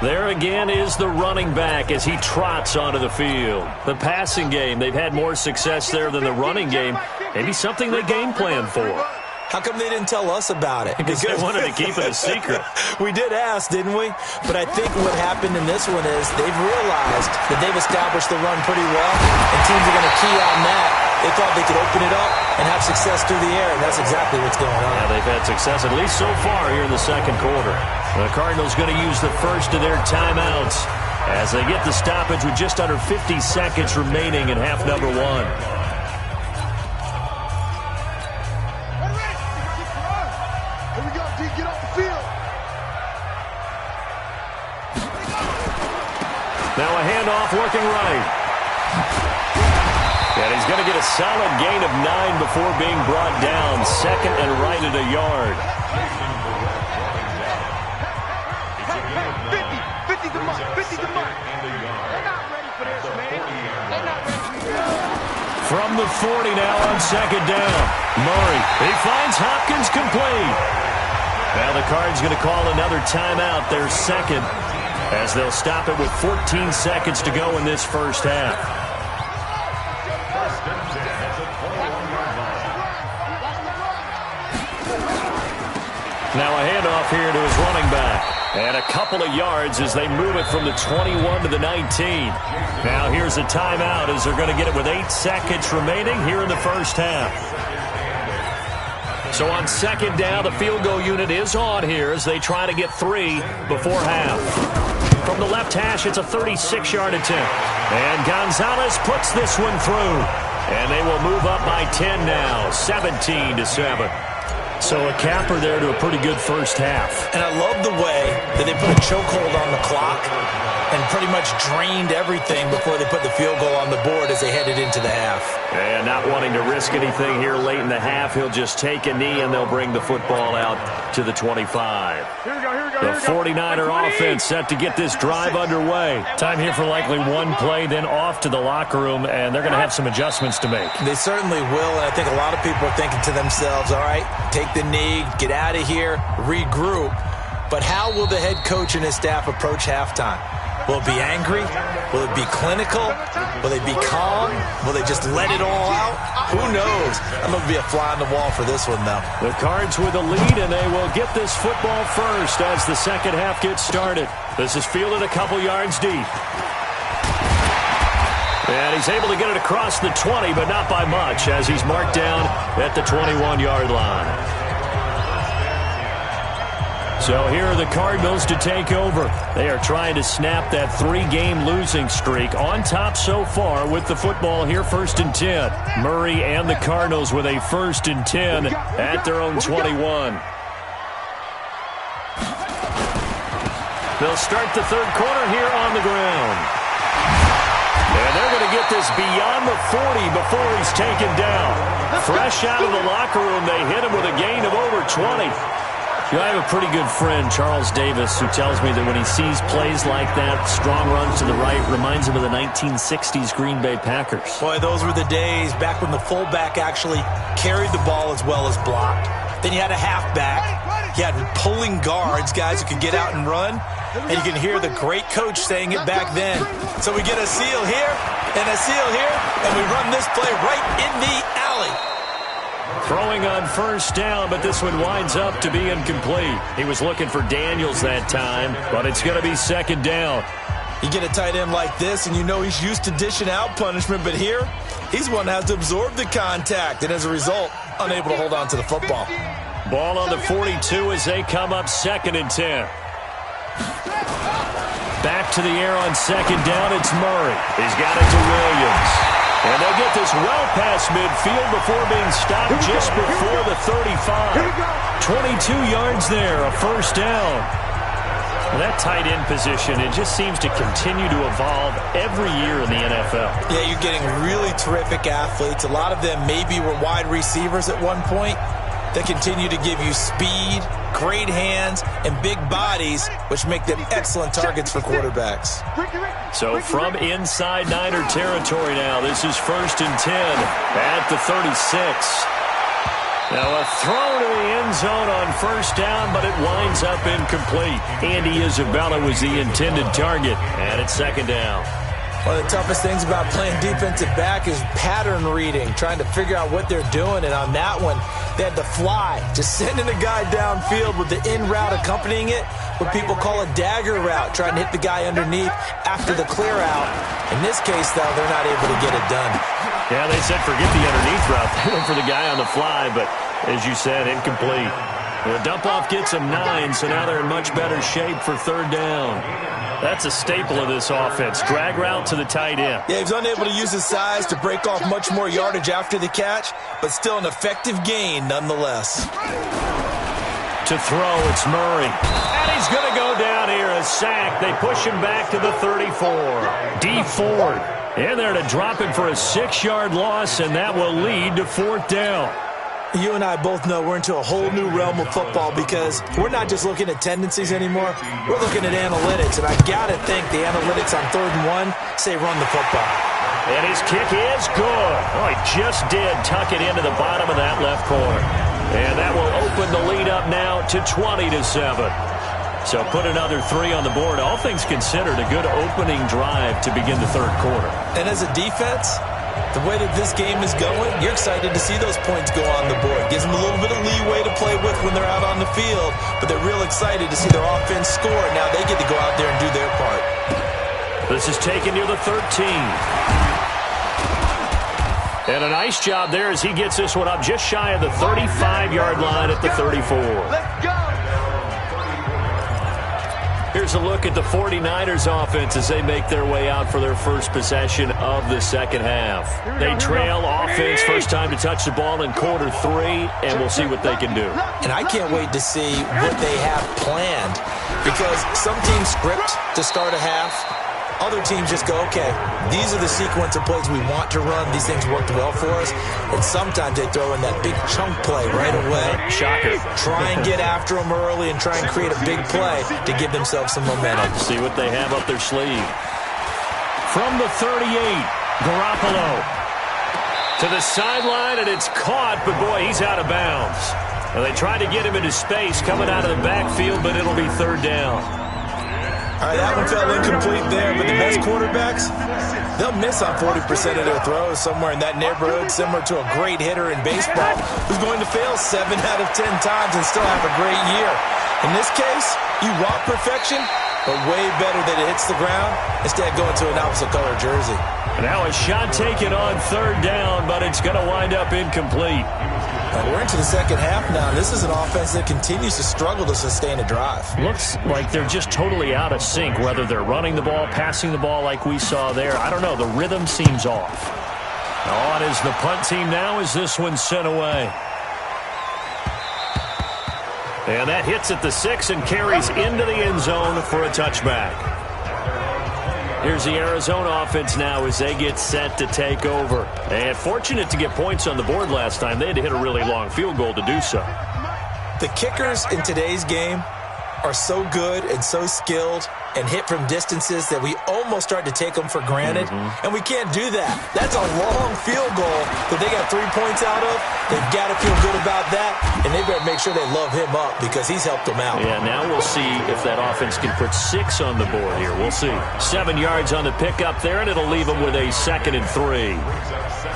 There again is the running back as he trots onto the field. The passing game, they've had more success there than the running game. Maybe something they game plan for. How come they didn't tell us about it? Because they wanted to keep it a secret. We did ask, didn't we? But I think what happened in this one is they've realized that they've established the run pretty well, and teams are going to key on that. They thought they could open it up and have success through the air, and that's exactly what's going on. Yeah, they've had success, at least so far here in the second quarter. The Cardinals going to use the first of their timeouts as they get the stoppage with just under 50 seconds remaining in half number one. Get off the field. Now a handoff working right. And he's going to get a solid gain of 9 before being brought down. Second and right at a yard. 50 the mark. 50 the mark. They're not ready for this, man. They're not ready for this. From the 40 now on second down. Murray, he finds Hopkins complete. Now the Cards going to call another timeout, their second, as they'll stop it with 14 seconds to go in this first half. Now a handoff here to his running back. And a couple of yards as they move it from the 21 to the 19. Now here's a timeout as they're going to get it with 8 seconds remaining here in the first half. So on second down, the field goal unit is on here as they try to get 3 before half. From the left hash, it's a 36-yard attempt. And Gonzalez puts this one through. And they will move up by 10 now, 17-7. So a capper there to a pretty good first half. And I love the way that they put a chokehold on the clock and pretty much drained everything before they put the field goal on the board as they headed into the half. And not wanting to risk anything here late in the half, he'll just take a knee and they'll bring the football out to the 25. The 49er offense set to get this drive underway. Time here for likely one play, then off to the locker room, and they're going to have some adjustments to make. They certainly will, and I think a lot of people are thinking to themselves, all right, take the knee, get out of here, regroup. But how will the head coach and his staff approach halftime? Will it be angry? Will it be clinical? Will they be calm? Will they just let it all out? Who knows? I'm going to be a fly on the wall for this one, though. The Cards with a lead, and they will get this football first as the second half gets started. This is fielded a couple yards deep. And he's able to get it across the 20, but not by much, as he's marked down at the 21-yard line. So here are the Cardinals to take over. They are trying to snap that 3-game losing streak. On top so far with the football here, 1st and 10. Murray and the Cardinals with a 1st and 10 at their own 21. They'll start the third quarter here on the ground. And they're going to get this beyond the 40 before he's taken down. Fresh out of the locker room, they hit him with a gain of over 20. You know, I have a pretty good friend, Charles Davis, who tells me that when he sees plays like that, strong runs to the right, reminds him of the 1960s Green Bay Packers. Boy, those were the days back when the fullback actually carried the ball as well as blocked. Then you had a halfback. You had pulling guards, guys who could get out and run. And you can hear the great coach saying it back then. So we get a seal here and a seal here, and we run this play right in the alley. Throwing on first down, but this one winds up to be incomplete. He was looking for Daniels that time, but it's going to be second down. You get a tight end like this, and you know he's used to dishing out punishment, but here, he's one that has to absorb the contact, and as a result, unable to hold on to the football. Ball on the 42 as they come up 2nd and 10. Back to the air on second down, it's Murray. He's got it to Williams. And they'll get this well past midfield before being stopped just before the 35. 22 yards there, a first down. Well, that tight end position, it just seems to continue to evolve every year in the NFL. Yeah, you're getting really terrific athletes. A lot of them maybe were wide receivers at one point. They continue to give you speed, great hands, and big bodies, which make them excellent targets for quarterbacks. So from inside Niner territory now, this is 1st and 10 at the 36. Now a throw to the end zone on first down, but it winds up incomplete. Andy Isabella was the intended target, and it's second down. One of the toughest things about playing defensive back is pattern reading, trying to figure out what they're doing. And on that one, they had to fly, just sending a guy downfield with the in route accompanying it, what people call a dagger route, trying to hit the guy underneath after the clear out. In this case, though, they're not able to get it done. Yeah, they said forget the underneath route. They went for the guy on the fly, but as you said, incomplete. The dump-off gets them 9, so now they're in much better shape for third down. That's a staple of this offense. Drag route to the tight end. Yeah, he was unable to use his size to break off much more yardage after the catch, but still an effective gain nonetheless. To throw, it's Murray. And he's going to go down here, a sack. They push him back to the 34. D. Ford in there to drop him for a 6-yard loss, and that will lead to fourth down. You and I both know we're into a whole new realm of football because we're not just looking at tendencies anymore. We're looking at analytics, and I got to think the analytics on 3rd and 1 say run the football. And his kick is good. Oh, he just did tuck it into the bottom of that left corner. And that will open the lead up now to 20-7. So put another 3 on the board. All things considered, a good opening drive to begin the third quarter. And as a defense, the way that this game is going, you're excited to see those points go on the board. Gives them a little bit of leeway to play with when they're out on the field, but they're real excited to see their offense score. Now they get to go out there and do their part. This is taken near the 13. And a nice job there as he gets this one up just shy of the 35-yard line at the 34. Let's go. Here's a look at the 49ers offense as they make their way out for their first possession of the second half. They trail offense, first time to touch the ball in quarter 3, and we'll see what they can do. And I can't wait to see what they have planned because some teams script to start a half. Other teams just go, okay, these are the sequence of plays we want to run. These things worked well for us. And sometimes they throw in that big chunk play right away. Shocker. Try and get after them early and try and create a big play to give themselves some momentum. See what they have up their sleeve. From the 38, Garoppolo to the sideline, and it's caught, but boy, he's out of bounds. Well, they tried to get him into space coming out of the backfield, but it'll be third down. All right, that one fell incomplete there, but the best quarterbacks, they'll miss on 40% of their throws somewhere in that neighborhood, similar to a great hitter in baseball who's going to fail 7 out of 10 times and still have a great year. In this case, you want perfection, but way better that it hits the ground instead of going to an opposite color jersey. Now a shot taken on third down, but it's going to wind up incomplete. We're into the second half now. This is an offense that continues to struggle to sustain a drive. Looks like they're just totally out of sync, whether they're running the ball, passing the ball like we saw there. I don't know. The rhythm seems off. On is the punt team now as this one's sent away. And that hits at the 6 and carries into the end zone for a touchback. Here's the Arizona offense now as they get set to take over. And fortunate to get points on the board last time. They had to hit a really long field goal to do so. The kickers in today's game are so good and so skilled and hit from distances that we almost start to take them for granted. And we can't do that. That's a long field goal that they got 3 points out of. They've got to feel good about that, and they better make sure they love him up because he's helped them out. Yeah, now we'll see if that offense can put 6 on the board here. We'll see. 7 yards on the pickup there, and it'll leave them with a 2nd and 3.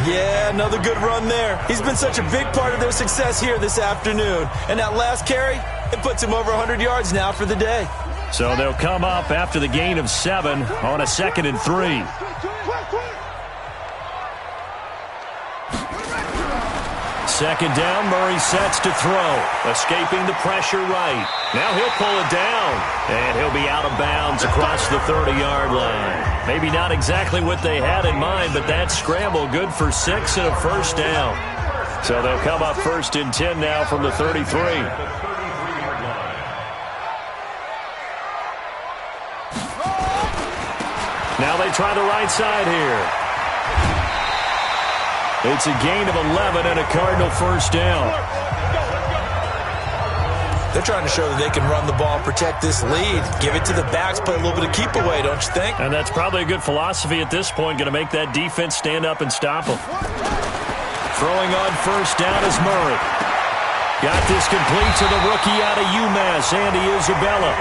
Yeah, another good run there. He's been such a big part of their success here this afternoon. And that last carry, it puts him over 100 yards now for the day. So they'll come up after the gain of 7 on a 2nd and 3. Second down, Murray sets to throw. Escaping the pressure right. Now he'll pull it down. And he'll be out of bounds across the 30-yard line. Maybe not exactly what they had in mind, but that scramble good for 6 and a first down. So they'll come up 1st and 10 now from the 33. Now they try the right side here. It's a gain of 11 and a Cardinal first down. They're trying to show that they can run the ball, protect this lead, give it to the backs, play a little bit of keep away, don't you think? And that's probably a good philosophy at this point, going to make that defense stand up and stop them. Throwing on first down is Murray. Got this complete to the rookie out of UMass, Andy Isabella.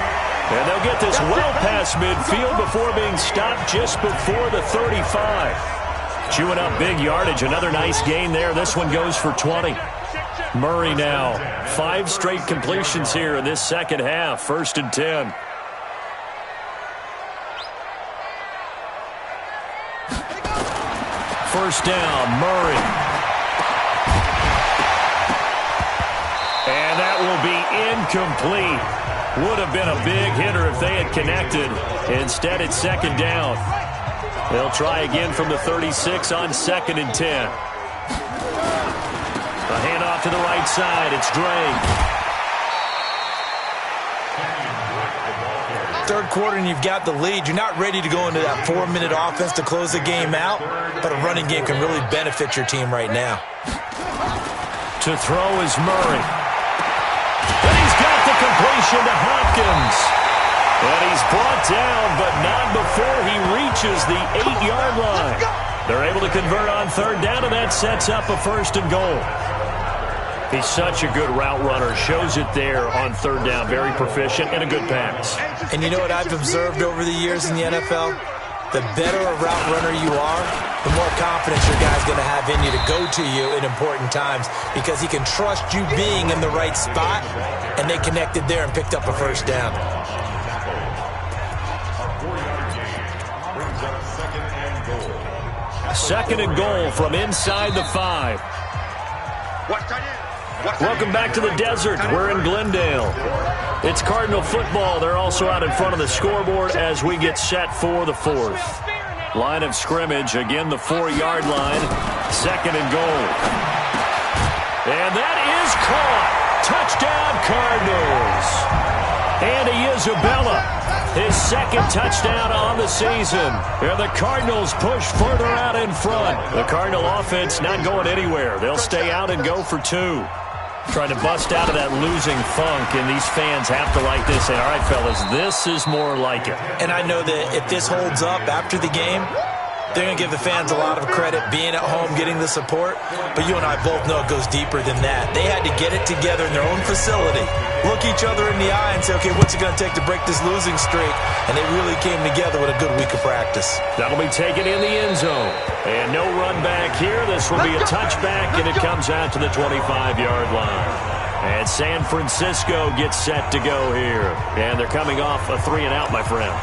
And they'll get this well past midfield before being stopped just before the 35. Chewing up big yardage. Another nice gain there. This one goes for 20. Murray now. 5 straight completions here in this second half. 1st and 10. First down, Murray. And that will be incomplete. Would have been a big hitter if they had connected. Instead, it's 2nd down. They'll try again from the 36 on 2nd and 10. A handoff to the right side. It's Drake. Third quarter and you've got the lead. You're not ready to go into that 4-minute offense to close the game out, but a running game can really benefit your team right now. To throw is Murray. And he's got the completion to Hopkins. And he's brought down, but not before he reaches the 8-yard line. They're able to convert on 3rd down, and that sets up a 1st and goal. He's such a good route runner. Shows it there on 3rd down. Very proficient and a good pass. And you know what I've observed over the years in the NFL? The better a route runner you are, the more confidence your guy's going to have in you to go to you in important times because he can trust you being in the right spot, and they connected there and picked up a 1st down. Second and goal from inside the 5. Welcome back to the desert. We're in Glendale. It's Cardinal football. They're also out in front of the scoreboard as we get set for the 4th. Line of scrimmage, again the 4-yard line. 2nd and goal. And that is caught. Touchdown, Cardinals. Andy Isabella, his 2nd touchdown on the season. And the Cardinals push further out in front. The Cardinal offense not going anywhere. They'll stay out and go for 2. Trying to bust out of that losing funk, and these fans have to like this. Say, all right, fellas, this is more like it. And I know that if this holds up after the game, they're going to give the fans a lot of credit being at home, getting the support. But you and I both know it goes deeper than that. They had to get it together in their own facility, look each other in the eye and say, okay, what's it going to take to break this losing streak? And they really came together with a good week of practice. That'll be taken in the end zone. And no run back here. This will be a touchback, and it comes out to the 25-yard line. And San Francisco gets set to go here. And they're coming off a 3-and-out, my friend.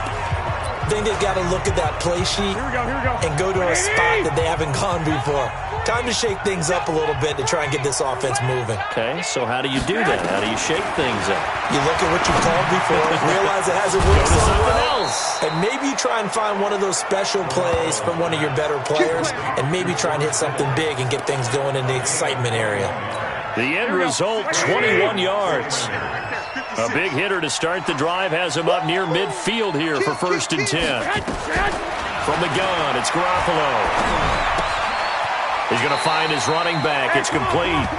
I think they've got to look at that play sheet and go to a spot that they haven't gone before. Time to shake things up a little bit to try and get this offense moving. Okay, so how do you do that? How do you shake things up? You look at what you've called before, realize it hasn't worked so well, and maybe try and find one of those special plays from one of your better players, and maybe try and hit something big and get things going in the excitement area. The end result, 21 yards. A big hitter to start the drive has him up near midfield here for 1st and 10. From the gun, it's Garoppolo. He's going to find his running back. It's complete.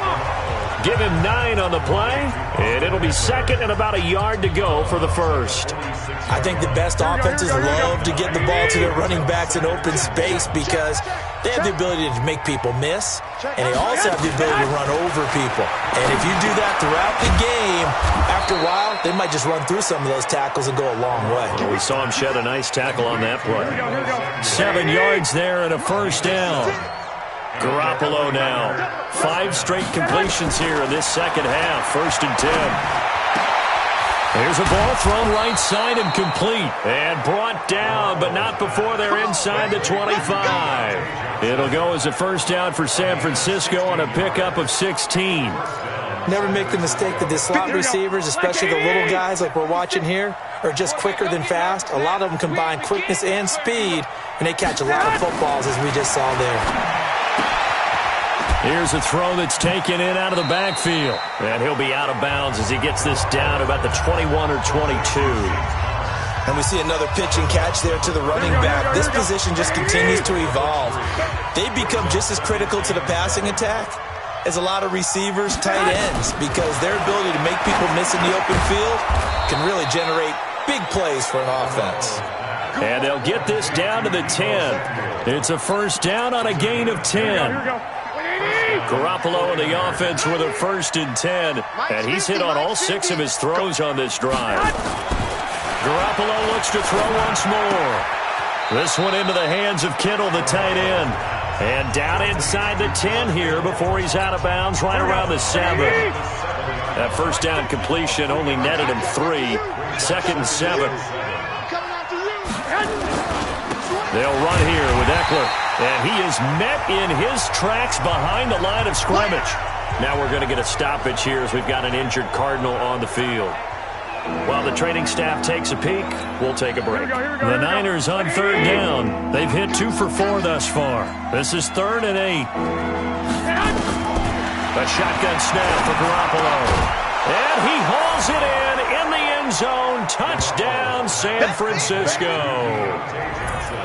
Give him 9 on the play, and it'll be 2nd and about a yard to go for the 1st. I think the best offenses love to get the ball to their running backs in open space because they have the ability to make people miss, and they also have the ability to run over people. And if you do that throughout the game, after a while, they might just run through some of those tackles and go a long way. Well, we saw him shed a nice tackle on that play. 7 yards there and a 1st down. Garoppolo now. 5 straight completions here in this second half. 1st and 10. Here's a ball thrown right side and complete. And brought down, but not before they're inside the 25. It'll go as a 1st down for San Francisco on a pickup of 16. Never make the mistake that the slot receivers, especially the little guys like we're watching here, are just quicker than fast. A lot of them combine quickness and speed, and they catch a lot of footballs as we just saw there. Here's a throw that's taken in out of the backfield. And he'll be out of bounds as he gets this down about the 21 or 22. And we see another pitch and catch there to the running back. This position just continues to evolve. They've become just as critical to the passing attack as a lot of receivers, tight ends, because their ability to make people miss in the open field can really generate big plays for an offense. And they'll get this down to the 10. It's a 1st down on a gain of 10. Garoppolo in the offense with a 1st and 10. And he's hit on all 6 of his throws on this drive. Garoppolo looks to throw once more. This one into the hands of Kittle, the tight end. And down inside the 10 here before he's out of bounds right around the 7. That first down completion only netted him 3. 2nd and 7. They'll run here with Eckler. And he is met in his tracks behind the line of scrimmage. Now we're going to get a stoppage here as we've got an injured Cardinal on the field. While the training staff takes a peek, we'll take a break. The Niners on 3rd down. They've hit 2 for 4 thus far. This is 3rd and 8. A shotgun snap for Garoppolo. And he hauls it in the end zone. Touchdown, San Francisco.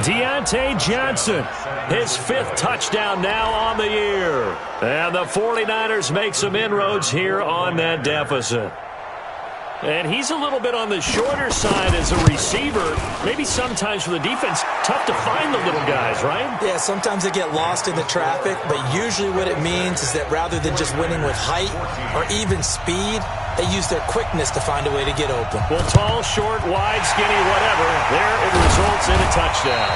Deontay Johnson, his 5th touchdown now on the year. And the 49ers make some inroads here on that deficit. And he's a little bit on the shorter side as a receiver. Maybe sometimes for the defense, tough to find the little guys, right? Yeah, sometimes they get lost in the traffic, but usually what it means is that rather than just winning with height or even speed, they use their quickness to find a way to get open. Well, tall, short, wide, skinny, whatever, there it results in a touchdown.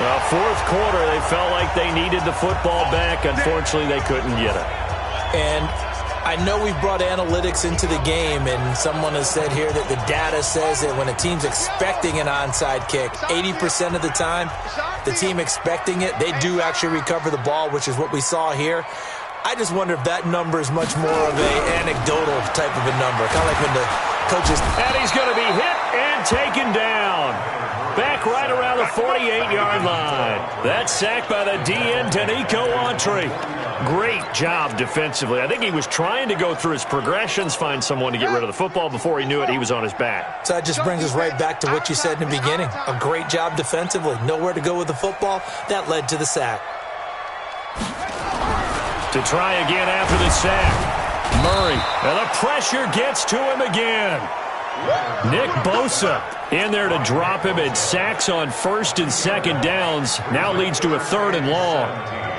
Well, 4th quarter, they felt like they needed the football back. Unfortunately, they couldn't get it. And I know we've brought analytics into the game, and someone has said here that the data says that when a team's expecting an onside kick, 80% of the time, the team expecting it, they do actually recover the ball, which is what we saw here. I just wonder if that number is much more of an anecdotal type of a number, kind of like when the coaches... And he's going to be hit and taken down. Back right around the 48-yard line. That's sacked by the DN, Danico Autry. Great job defensively. I think he was trying to go through his progressions, find someone to get rid of the football. Before he knew it, he was on his back. So that just brings us right back to what you said in the beginning. A great job defensively. Nowhere to go with the football. That led to the sack. To try again after the sack. Murray. And the pressure gets to him again. Nick Bosa in there to drop him, and sacks on 1st and 2nd downs. Now leads to a 3rd and long.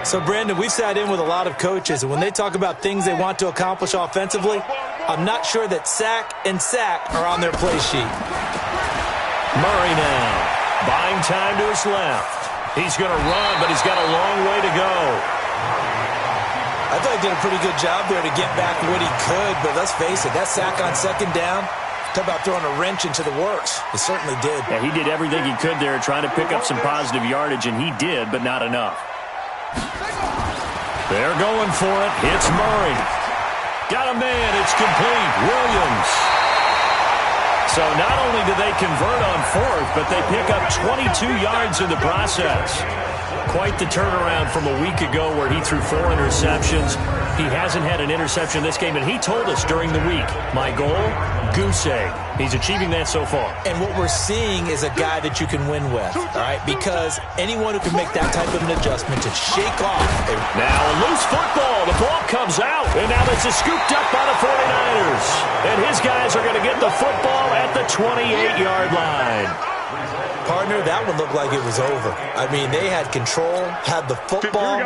So, Brandon, we've sat in with a lot of coaches, and when they talk about things they want to accomplish offensively, I'm not sure that sack and sack are on their play sheet. Murray now, buying time to his left. He's going to run, but he's got a long way to go. I thought he did a pretty good job there to get back what he could, but let's face it, that sack on 2nd down, talk about throwing a wrench into the works. He certainly did. Yeah, he did everything he could there, trying to pick up some positive yardage, and he did, but not enough. They're going for it. It's Murray. Got a man. It's complete. Williams. So not only do they convert on 4th, but they pick up 22 yards in the process. Quite the turnaround from a week ago where he threw 4 interceptions. He hasn't had an interception this game, and he told us during the week, my goal, goose egg. He's achieving that so far. And what we're seeing is a guy that you can win with, all right? Because anyone who can make that type of an adjustment to shake off. Now a loose football. The ball comes out. And now this is scooped up by the 49ers. And his guys are going to get the football at the 28-yard line. Partner, that one looked like it was over. I mean, they had control, had the football,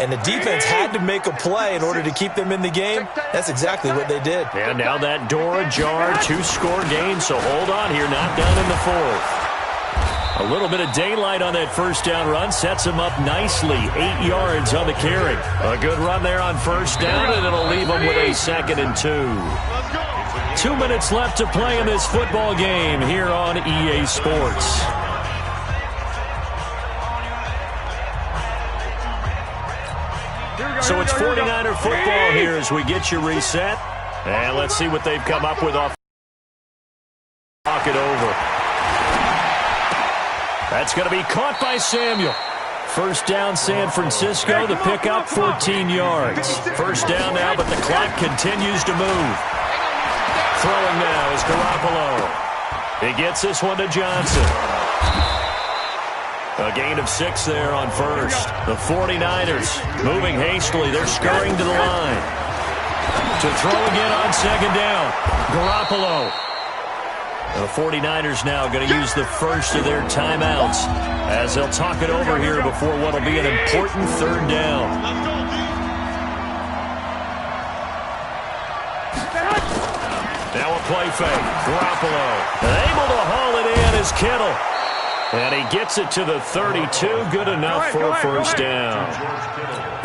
and the defense had to make a play in order to keep them in the game. That's exactly what they did. And now that door ajar, 2-score game, so hold on here, not done in the 4th. A little bit of daylight on that 1st down run sets him up nicely. 8 yards on the carry. A good run there on 1st down, and it'll leave him with a 2nd and 2. 2 minutes left to play in this football game here on EA Sports. So it's 49er football here as we get you reset. And let's see what they've come up with off. Knock it over. That's going to be caught by Samuel. 1st down, San Francisco. The pickup, 14 yards. 1st down now, but the clock continues to move. Throwing now is Garoppolo. He gets this one to Johnson. A gain of 6 there on 1st. The 49ers moving hastily. They're scurrying to the line. To throw again on 2nd down. Garoppolo. The 49ers now going to use the first of their timeouts as they'll talk it over here before what will be an important 3rd down. play fake. Garoppolo able to haul it in as Kittle. And he gets it to the 32. Good enough for a first down.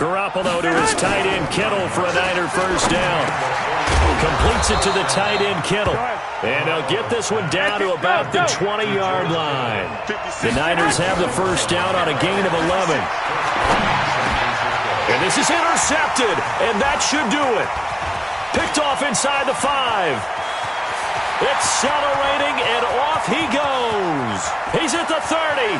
Garoppolo to his tight end Kittle for a Niner first down. Completes it to the tight end Kittle. And he'll get this one down to about the 20-yard line. The Niners have the first down on a gain of 11. And this is intercepted, and that should do it. Picked off inside the 5. Accelerating, and off he goes. He's at the 30.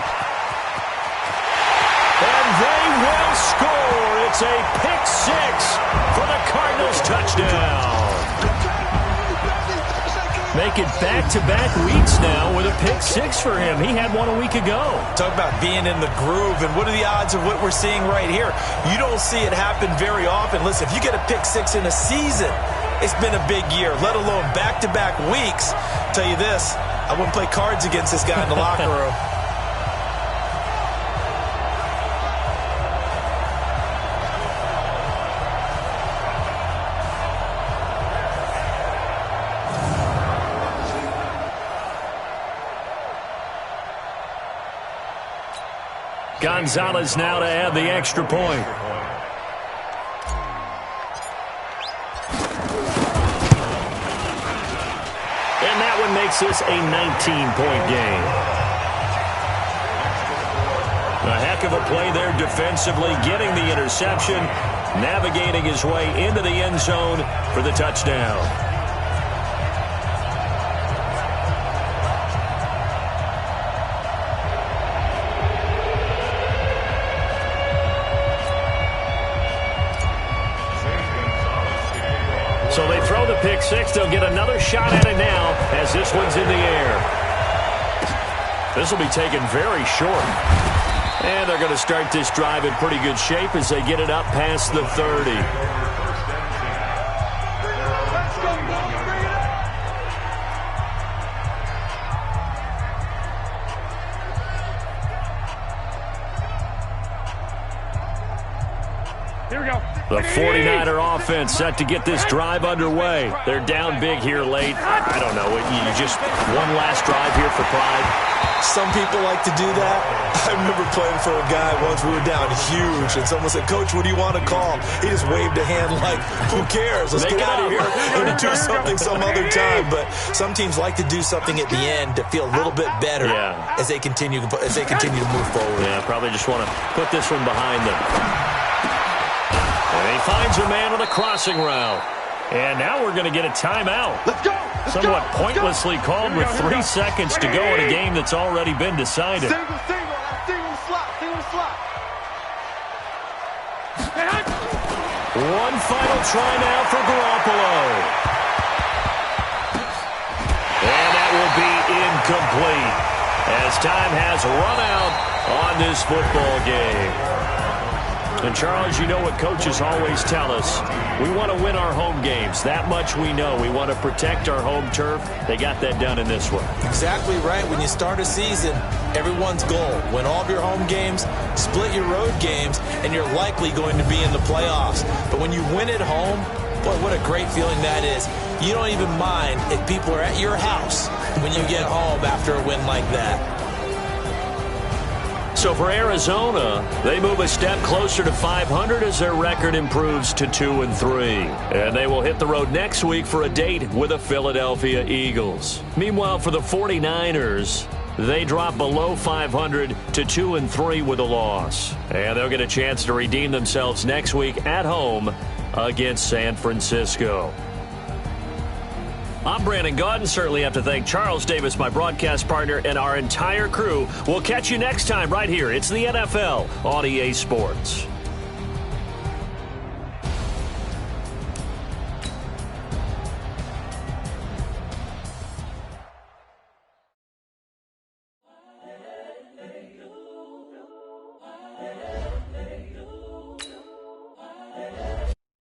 And they will score. It's a pick 6 for the Cardinals touchdown. Making back-to-back weeks now with a pick 6 for him. He had one a week ago. Talk about being in the groove, and what are the odds of what we're seeing right here? You don't see it happen very often. Listen, if you get a pick 6 in a season, it's been a big year, let alone back-to-back weeks. Tell you this, I wouldn't play cards against this guy in the locker room. Gonzalez now to add the extra point. And that one makes this a 19-point game. A heck of a play there defensively, getting the interception, navigating his way into the end zone for the touchdown. So they throw the pick 6. They'll get another shot at it now as this one's in the air. This will be taken very short. And they're going to start this drive in pretty good shape as they get it up past the 30. The 49er offense set to get this drive underway. They're down big here late. I don't know. You just one last drive here for pride. Some people like to do that. I remember playing for a guy once. We were down huge, and someone said, "Coach, what do you want to call?" He just waved a hand like, "Who cares? Let's get out of here and do something some other time." But some teams like to do something at the end to feel a little bit better as they continue to move forward. Yeah, probably just want to put this one behind them. And he finds a man on a crossing route. And now we're going to get a timeout. Let's go. Somewhat pointlessly called with 3 seconds to go in a game that's already been decided. Single slot. One final try now for Garoppolo. And that will be incomplete as time has run out on this football game. And, Charles, you know what coaches always tell us. We want to win our home games. That much we know. We want to protect our home turf. They got that done in this one. Exactly right. When you start a season, everyone's goal, win all of your home games, split your road games, and you're likely going to be in the playoffs. But when you win at home, boy, what a great feeling that is. You don't even mind if people are at your house when you get home after a win like that. So for Arizona, they move a step closer to 500 as their record improves to 2-3. And they will hit the road next week for a date with the Philadelphia Eagles. Meanwhile, for the 49ers, they drop below 500 to 2-3 with a loss. And they'll get a chance to redeem themselves next week at home against San Francisco. I'm Brandon Gaudin. Certainly have to thank Charles Davis, my broadcast partner, and our entire crew. We'll catch you next time right here. It's the NFL on EA Sports.